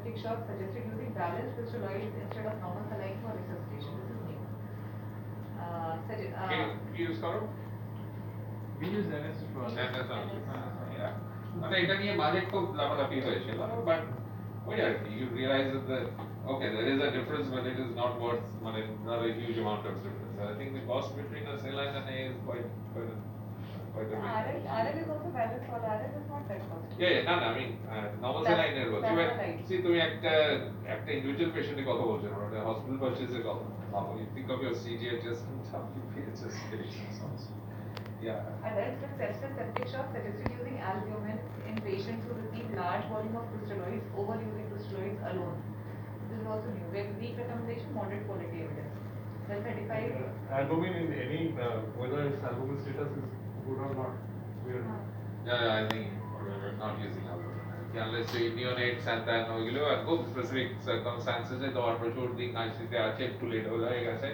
septic shock suggested using balanced crystalloids instead of normal saline for resuscitation. This is new. Can you use Karu? We use NS for Yeah. মানে এটা নিয়ে মাঝে খুব লাফালাফি হয়েছিল, but ওই আর কি, you realize that okay, there is a difference, but it is not worth, মানে not a huge amount of difference. I think the cost between a saline and A is quite a big. RL is also balanced for RL is not that costly. Yeah, না না, I mean normal saline এর বলছি, but see তুমি একটা individual patient এর কথা বলছো না, একটা hospital purchase এর কথা। You think of your CGHS and WPHS patients also. Yeah. Adults with sepsis septic shock suggested using albumin in patients who receive large volume of crystalloids over using crystalloids alone. This is also new. With weak recommendation, moderate quality evidence. The 35. Albumin in any whether its albumin status is good or not. Yeah, I think we're not using albumin. Unless you neonate xanthan ওইগুলো আর খুব specific circumstances এ তোমার প্রচুর দিন ICU-তে আছে, একটু late হয়ে গেছে,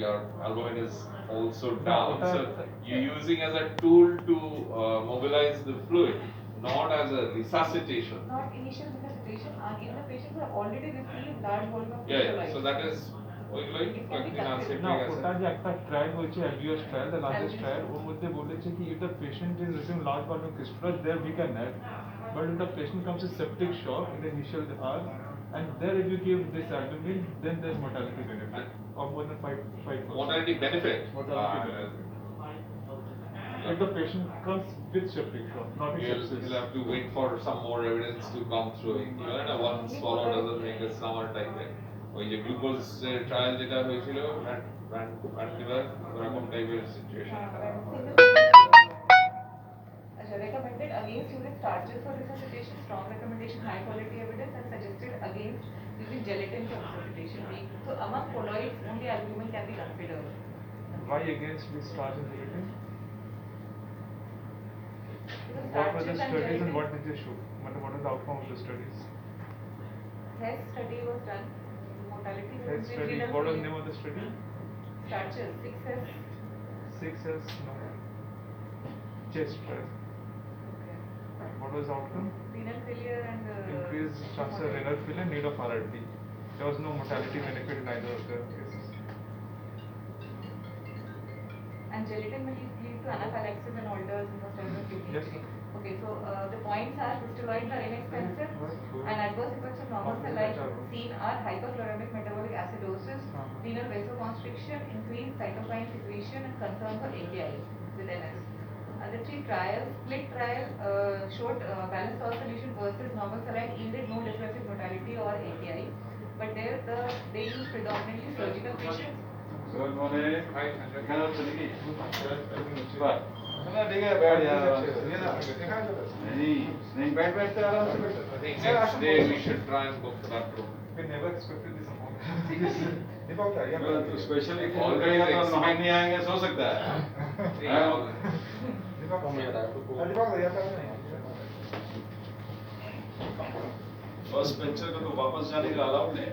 your albumin is also down, so you're using as a tool to mobilize the fluid, not as a resuscitation. Not initial resuscitation, in the patients who have already received large volume of Yeah, crystalloids. so that is ওইগুলোই কয়েকদিন আছে। না ওটা যে একটা trial হয়েছে অ্যালবিয়াস trial, the largest trial, ওর মধ্যে বলেছে কি if the patient is receiving large volume of crystalloids, there we can add, but if the patient comes with septic shock in the initial hours, and there if you give this albumin, then there's mortality benefit of more than 5%. Mortality benefit. If the patient comes with septic shock, not with sepsis. You'll have to wait for some more evidence to come through. One swallow doesn't make a summer type thing. ওই যে glucose trial যেটা হয়েছিল Vancouver ওরকম টাইপের situation. Recommended against using starches for resuscitation, strong recommendation, high quality evidence, and suggested against using gelatin for resuscitation. So among colloids, only albumin can be considered. Why against this starch and gelatin? What were the studies and what did they show? What was the outcome of the studies? Hess study was done. Mortality was Hess study. What was the name of the study? Starches. 6S. 6S. No. Chest trial. Okay. What was the outcome? Renal failure and increased chances of renal failure and need of RRT. There was no mortality benefit in either of the cases. And gelatin will lead to anaphylaxis and alters in the cells of kidney. Yes. Okay, so the points are crystalloids are inexpensive and adverse effects of normal saline seen are hyperchloremic metabolic acidosis, renal vasoconstriction, increased cytokine secretion and concern for AKI with NS. And the 3 trials, split trial showed balanced salt solution versus normal saline yielded no difference in mortality or AKI. But there they used predominantly surgical patients. Good morning. Hi. Hello, Suniki. What? ना ठीक है बैठ यार नहीं बैठते आराम से बैठ। I think next day we should try and book that room. We never expected this amount. तो स्पेशली कॉल करेगा तो नहाए नहीं आएंगे सो सकता है। फर्स्ट पेंचर को तो वापस जाने का अलाउड नहीं है।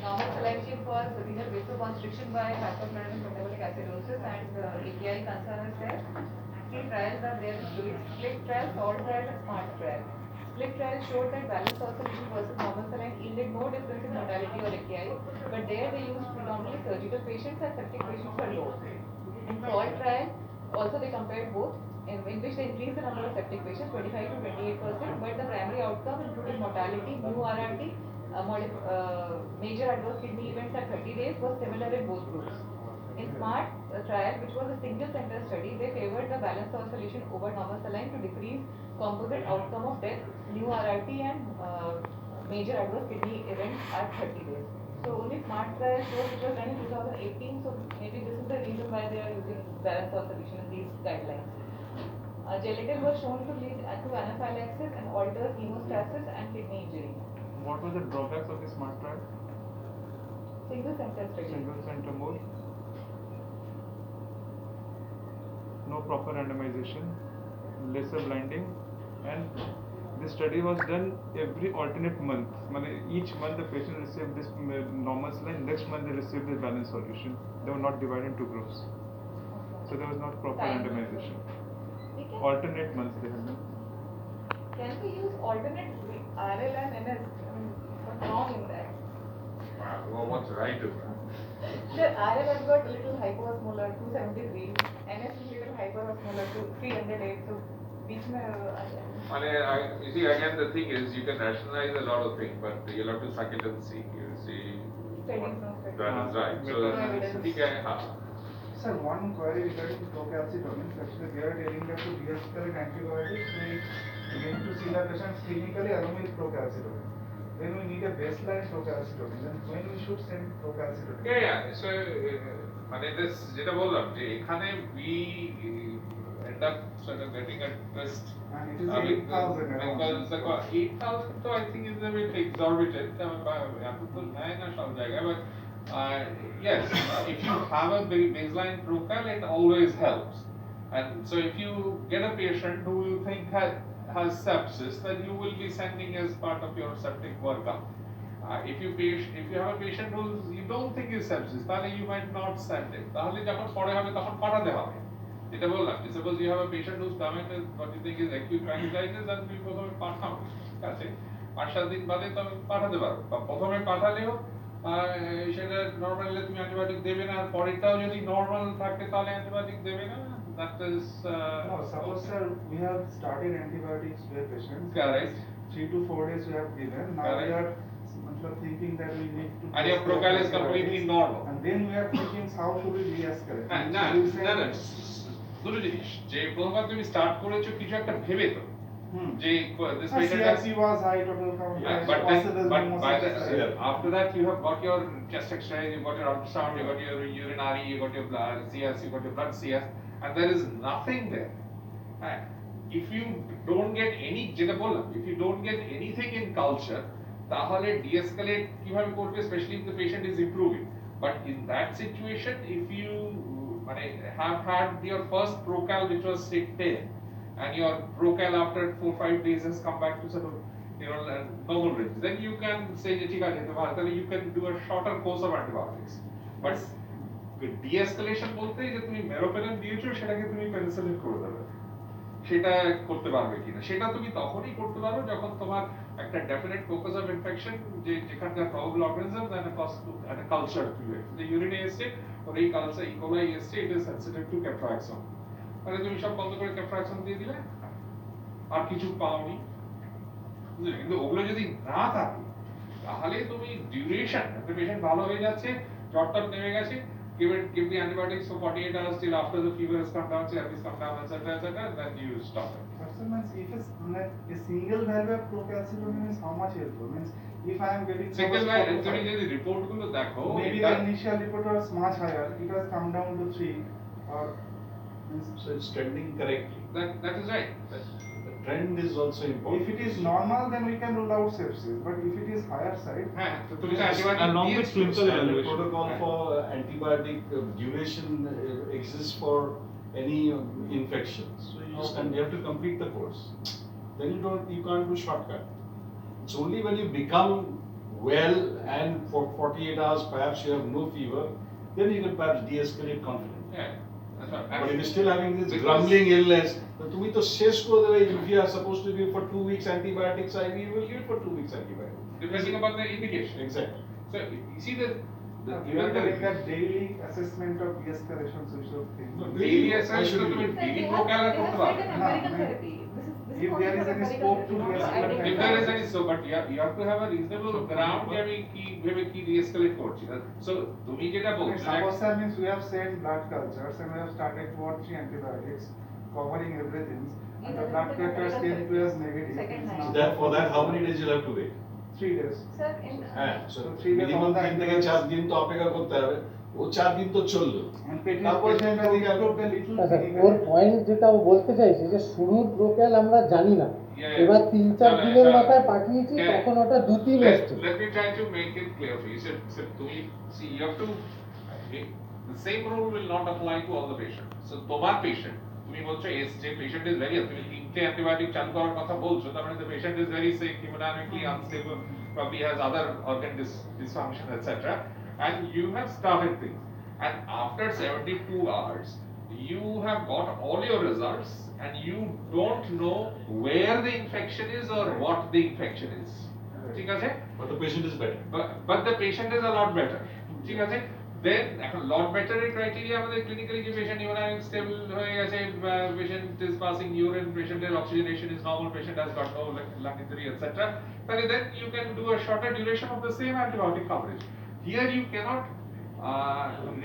Normal saline can cause renal vasoconstriction by hyperchloremic metabolic acidosis and AKI concern is there. 3 trials are there, split trial, salt trial and smart trial. Split trial showed that balanced salt solution versus normal saline yielded no difference in mortality or AKI, but there they used predominantly surgical patients and septic patients were low. In salt trial, also they compared both, in which they increased the number of septic patients 25 to 28%, but the primary outcome including mortality, new RRT, major adverse kidney events at 30 days was similar in both groups. In SMART trial, which was a single center study, they favored the balanced salt solution over normal saline to decrease composite outcome of death, new RRT and major adverse kidney events at 30 days. So only SMART trial shows it was done in 2018, so maybe this is the reason why they are using balanced salt solution in these guidelines. Gelatin was shown to lead to anaphylaxis and alters hemostasis and kidney injury. What were the drawbacks of the SMART trial? Single center study. Single center mode. No proper randomization, lesser blinding, and This study was done every alternate month. Each month the patient received this normal saline, next month they received the balanced solution. They were not divided into groups. So there was not proper Time. randomization. We can- Alternate months they had done. Can we use alternate RL and NS? What's wrong in that? Well, what's right about it? Sir, RL has got little hypoosmolar 273, NS is little hyperosmolar 308, so बीच में You see, again, the thing is, you can rationalize a lot of things, but you'll have to suck it and see. You see, Studies, no studies. that is right. So, Evidence. ठीक है, हाँ. Sir, one query regarding procalcitonin. Actually, they are telling that to de-escalate antibiotics, we need to see the patients clinically along with procalcitonin. Then we need a baseline procalcitonin. Then when we should send procalcitonin? Yeah. So, মানে this যেটা বললাম যে এখানে we end up sort of getting a twist. And it is I mean, 8,000 around. because the 8,000 so I think is a bit exorbitant. এত তো নেয় না সব জায়গায়, but yes, if you have a baseline Procal, it always helps. And so if you get a patient who you think has sepsis, then you will be sending as part of your septic workup. If you have a patient who you don't think is sepsis, তাহলে you might not send it. তাহলে যখন পরে হবে তখন পাঠাতে হবে। যেটা বললাম, suppose you have a patient whose stomach is what you think is acute pancreatitis, and তুমি প্রথমে পাঠাও, ঠিক আছে? 5-7 দিন বাদে তুমি পাঠাতে পারো। বা প্রথমে পাঠালেও সেটা নরমাল হলে তুমি অ্যান্টিবায়োটিক দেবে না, আর পরেরটাও যদি নরমাল থাকে তাহলে অ্যান্টিবায়োটিক দেবে না। That is No, suppose sir, we have started antibiotics to a patient. correct. 3 to 4 days we have given. Now we Correct. are thinking that we need to. And your Procal is completely normal. And then we are thinking how should we de-escalate? হ্যাঁ, না Should we send- না দুটো জিনিস, যে প্রথমবার তুমি start করেছো কিছু একটা ভেবে তো, যে this patient has CRP was high, total count. Yeah, was but then, possible but by the, pneumocystis. after that you have got your chest X-ray, you got your ultrasound, you got your urinary, you got your blood CS, you got your blood CS, and there is nothing there. If you don't get any, যেটা বললাম, if you don't get anything in culture, তাহলে de-escalate কিভাবে করবে, especially if the patient is improving. But in that situation, if you মানে have had your first Procal which was say 10, and your Procal after 4-5 days has come back to sort of normal range, then you can say যে ঠিক আছে তোমার তাহলে you can do a shorter course of antibiotics. But de-escalation বলতে যে তুমি meropenem দিয়েছো সেটাকে তুমি penicillin করে দেবে, সেটা করতে পারবে কিনা, সেটা তুমি তখনই করতে পারো যখন তোমার একটা definite focus of infection, যে যেখানকার probable organisms and a culture to it. The urine এসছে, or এই culture E. coli এসছে, it is sensitive to ceftriaxone. মানে তুমি সব বন্ধ করে ceftriaxone দিয়ে দিলে, আর কিছু পাওনি। বুঝলে? কিন্তু ওগুলো যদি না থাকে, তাহলে তুমি duration, একটা patient ভালো হয়ে যাচ্ছে, জ্বরটা নেমে গেছে, give the antibiotics for 48 hours till after the fever has come down, CRP has come down, etc., then you stop it. Sir, means if a single value of procalcitonin is how much helpful? Means if I am getting Single suppose value, 4 to তুমি 5, যদি report গুলো দেখো, maybe the initial report was much higher, it has come down to 3 or means So it's trending correctly. that is right. The trend is also important. if it is normal then we can rule out sepsis, but if it is higher side, হ্যাঁ, তো তুমি Yes, antibiotic along with দিয়েছো, clinical Standard evaluation. protocol for antibiotic duration exists for any infection. So you just you have to complete the course. Then you can't do shortcut. It's only when you become well and for 48 hours perhaps you have no fever, then you can perhaps de-escalate confidently. Yeah, that's right. But if you're still having this Because- grumbling illness, then তুমি তো শেষ করে দেবে. If you are supposed to give for 2 weeks antibiotics IV, you will give for 2 weeks antibiotics. Depending upon the indication. Exactly. So you see the we are doing a daily assessment of de-escalation sort of thing. No, daily Why assessment should তো you তুমি do? daily Procal They করতে have পারবে। taken American therapy. This If is there is only any for scope to American therapy, de-escalate, not for If IV. there is any so, but you have to have a reasonable ground যে আমি কি ভেবে কি de-escalate করছি। So তুমি যেটা বলছো, Suppose sir means we have sent blood cultures and we have started 2 or 3 antibiotics covering everything, and the blood cultures came to us negative. Second Means line. So now that for that how many days you'll have to wait? 3 days. Sir, in হ্যাঁ, so So 3 days minimum all the 3 থেকে 4 দিন তো অপেক্ষা করতে হবে। ও 4 দিন তো চললো। And patient তারপরে patient তুমি has improved a little. আচ্ছা, clinically. ওর পয়েন্ট যেটা ও বলতে চাইছে যে শুরুর প্রোক্যাল আমরা জানি না, Yeah, এবার 3-4 no, দিনের sir. মাথায় পাঠিয়েছি, Yeah. তখন ওটা 2-3 এসছে। Let me try to make it clear for you. So তুমি see you have to the same rule will not apply to all the patients. So তোমার patient তুমি বলছো যে পেশেন্ট ইজ ভেরি, তুমি তিনটে অ্যান্টিবায়োটিক চালু করার কথা বলছো, তার মানে the patient is very sick, hemodynamically unstable, probably has other organ dysfunction, etc. And you have started things. And after 72 hours, you have got all your results and you don't know where the infection is or what the infection is. ঠিক আছে? But the patient is better. But the patient is a lot better. ঠিক আছে? Then এখন lot better এর criteria আমাদের clinically যে patient hemodynamic stable হয়ে গেছে, patient is passing urine, patient এর oxygenation is normal, patient has got no lung injury, etc. তাহলে then you can do a shorter duration of the same antibiotic coverage. Here you cannot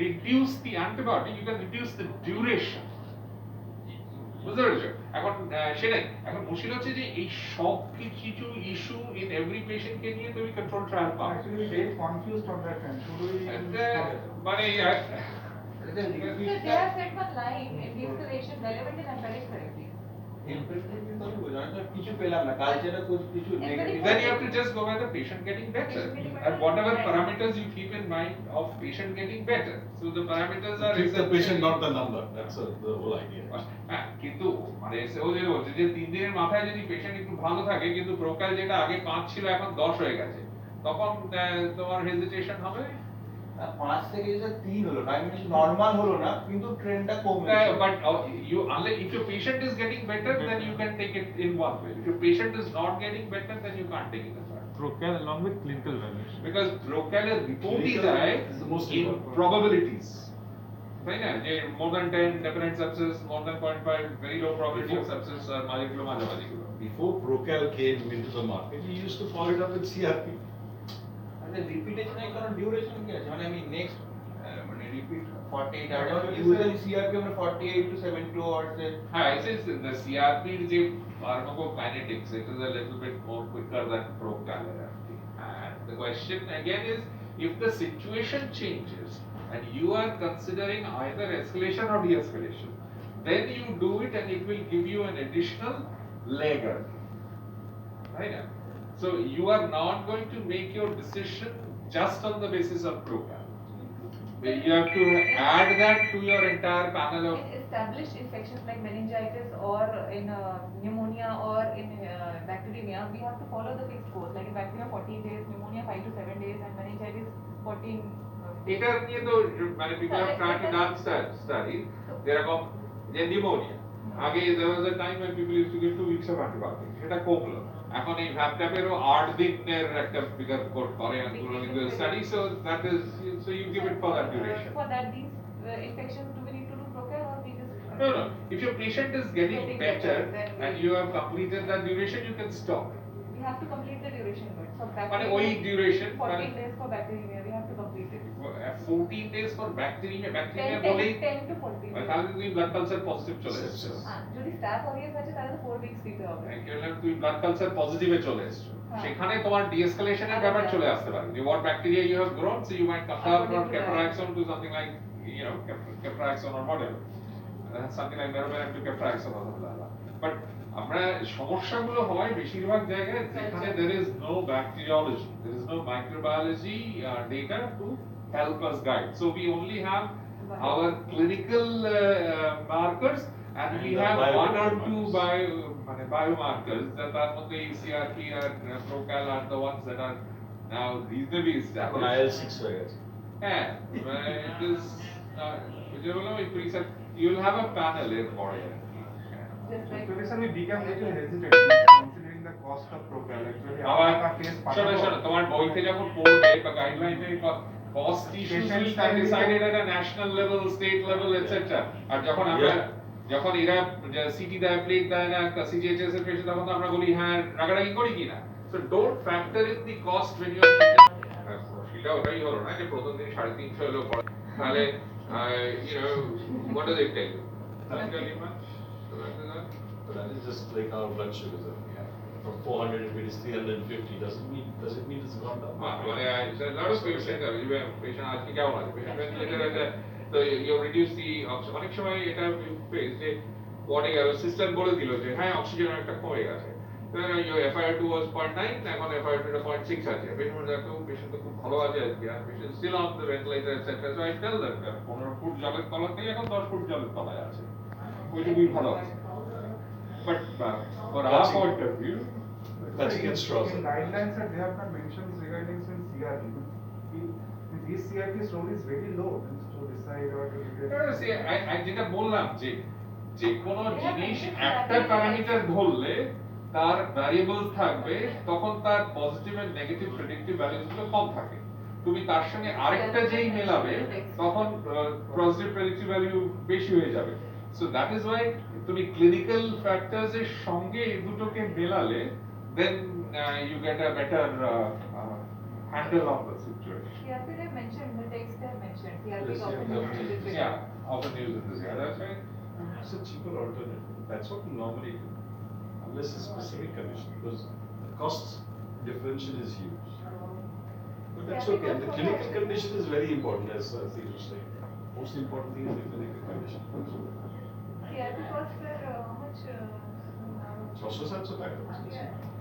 reduce the antibiotic, you can reduce the duration. বুঝতে পেরেছো? এখন সেটাই, এখন মুশকিল হচ্ছে যে এই সব কিছু ইস্যু ইন এভরি পেশেন্ট কে নিয়ে তুমি কন্ট্রোল ট্রায়াল পাও। Actually, they confused on that time. Should we? মানে So they have said one line in de-escalation relevant in empiric therapy. কিছু পেলাম না, কালচারে কিছু negative. then you have to just go by the patient getting better and whatever parameters you keep in mind of patient getting better. So the parameters are Treat the patient, not the number. That's the whole idea. হ্যাঁ, কিন্তু মানে ও যে বলছে যে 3 দিনের মাথায় যদি patient একটু ভালো থাকে কিন্তু প্রোকাল যেটা আগে 5 ছিল এখন 10 হয়ে গেছে, তখন তোমার হেজিটেশন হবে। 5 থেকে যে 3 হলো, টাইম নরমাল হলো না, কিন্তু ট্রেন্ডটা কমে গেছে। But you unless if your patient is getting better, then you can take it in one way. If your patient is not getting better, then you can't take it as well. Procal along with clinical evaluation. Because Procal is reporting is the most in important. probabilities. Right? More than 10 definite sepsis, more than 0.5 very low probability of sepsis or molecular major. Before Procal came into the market, we used to follow it up with CRP. মানে রিপিটেশনের কারণ duration কি আছে? মানে আমি next মানে repeat 48 hours, What is usually the- CRP আমরা 48 to 72 hours A Hi, it says the CRP is a pharmacokinetics. It is a little bit more quicker than Procal. And the question again is, if the situation changes and you are considering either escalation or de-escalation, then you do it and it will give you an additional leg up. Right? So you are not going to make your decision just on the basis of Procal. You have to add that to your entire panel of In established infections like meningitis or in pneumonia or in bacteremia, we have to follow the fixed course. Like in bacteria 14 days, pneumonia 5 to 7 days, and meningitis 14 এটা নিয়ে তো মানে people have tried to done study যেরকম যে pneumonia আগে there was a time when people used to give 2 weeks of antibiotic, সেটা কমলো, এখন এই ভ্যাপট্যাপেরও 8 দিনের একটা ফিগার কোড করে study, so that is, so you give it for that duration. For that, these infections, do we need to do Procal or we just? No, if your patient is getting Getting better better, then and you have completed that duration, you can stop. We have to complete the duration, but for মানে bacteria, ওই duration 14 days for bacteremia, we have to complete it. 14 days for bacteria 10 বলেই to 14 days. তাহলে তুমি blood culture positive চলে এসেছো, যদি step aureus আছে তাহলে 4 weeks দিতে হবে। তুমি ব্লাড কালচার পজিটিভে চলে এসেছো, হ্যাঁ। সেখানে তোমার ডিএসকেলেশনের ব্যাপার চলে আসতে পারে, যে what bacteria you have grown, so you might come down from cepharaxone to something like, you know, cepharaxone or whatever, something like meropenem to cepharaxone or something like that. But আমরা সমস্যাগুলো হয় বেশিরভাগ জায়গায় যেখানে there is no bacteriology, there is no microbiology data to help us guide, so we only have our clinical markers and we And the have one or two biomarkers. biomarkers that are mostly CRP and Procal are the ones that are now reasonably এখন established. IL-6 হয়ে গেছে। Yeah, it is you will have a panel এরপরে। Just like Actually, sir, we became little hesitant considering the cost of Procal. Actually, আবার our case শোনো তোমার বইতে যখন পড়বে বা গাইডলাইনে cost issues Patient will be study decided at a national level, state level, etc. আর যখন আমরা যখন এরা সিটি দেয়, প্লেগ দেয় না, সিজিএইচএস এর পেশেন্ট, তখন তো আমরা বলি হ্যাঁ রাগারাগি করি কিনা। So don't factor in the cost when you are সেটা ওটাই হলো না যে প্রথম দিন 350 হলো পরে, তাহলে you know what does it tell you? Does it tell you much? But that is just like our blood sugars. From 400 if it is 350, does it mean it's gone down? মানে a lot of patients are patient আজকে কেমন আছে, patient ventilator আছে, তো you reduce the oxygen, অনেক সময় এটা phase যে বডি গেল সিস্টেম বলে দিল যে হ্যাঁ অক্সিজেন একটা কমে গেছে, your FiO2 was 0.9, এখন FiO2 টা 0.6 আছে, patient তো খুব ভালো আছে আজকে, আর patient still on the ventilator etc. So I tell them 15 foot জলের তলাতেই এখন 10 ফুট জলের তলায় আছে, ওইটুকুই ভালো আছে but for our point of view That's against straws. In guidelines that they have not mentioned regarding in CRP. This CRP score is very low to decide or to যেটা বললাম যে যে কোনো জিনিস একটা প্যারামিটার ধরলে তার ভ্যারিয়েবলস থাকবে তখন তার positive and negative predictive values গুলো কম থাকে তুমি তার সঙ্গে আরেকটা যেই মেলাবে তখন পজিটিভ প্রেডিক্টিভ ভ্যালু বেশি হয়ে যাবে সো দ্যাট ইজ ওয়াই তুমি ক্লিনিক্যাল ফ্যাক্টরস এর সঙ্গে এই দুটোকে মেলালে then you get a better handle of the situation CRP they mentioned, the text they have mentioned, CRP is Yes, often yeah, used in this regard. yeah often used in this yeah that's right It's a cheaper alternative. That's what we normally do, unless a specific condition, because the cost differential is huge. But that's Yeah, okay. And the because clinical for- condition is very important, as Steve was saying. Most important thing is the clinical condition. CRP costs for how much? 600 factors. Yeah.